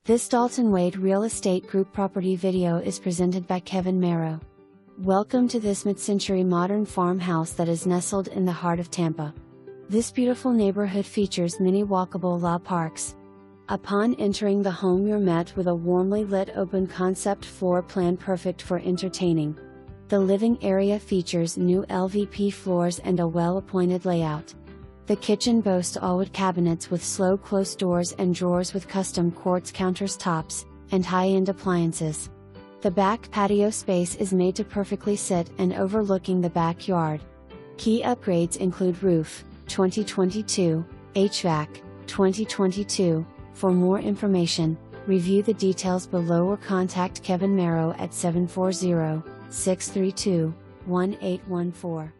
This Dalton Wade Real Estate Group property video is presented by Kevin Marrow. Welcome to this mid-century modern farmhouse that is nestled in the heart of Tampa. This beautiful neighborhood features many walkable lawn parks. Upon entering the home, you're met with a warmly lit open concept floor plan perfect for entertaining. The living area features new LVP floors and a well-appointed layout. The kitchen boasts all-wood cabinets with slow-close doors and drawers with custom quartz countertops, and high-end appliances. The back patio space is made to perfectly sit and overlooking the backyard. Key upgrades include roof, 2022, HVAC, 2022. For more information, review the details below or contact Kevin Marrow at 740-632-1814.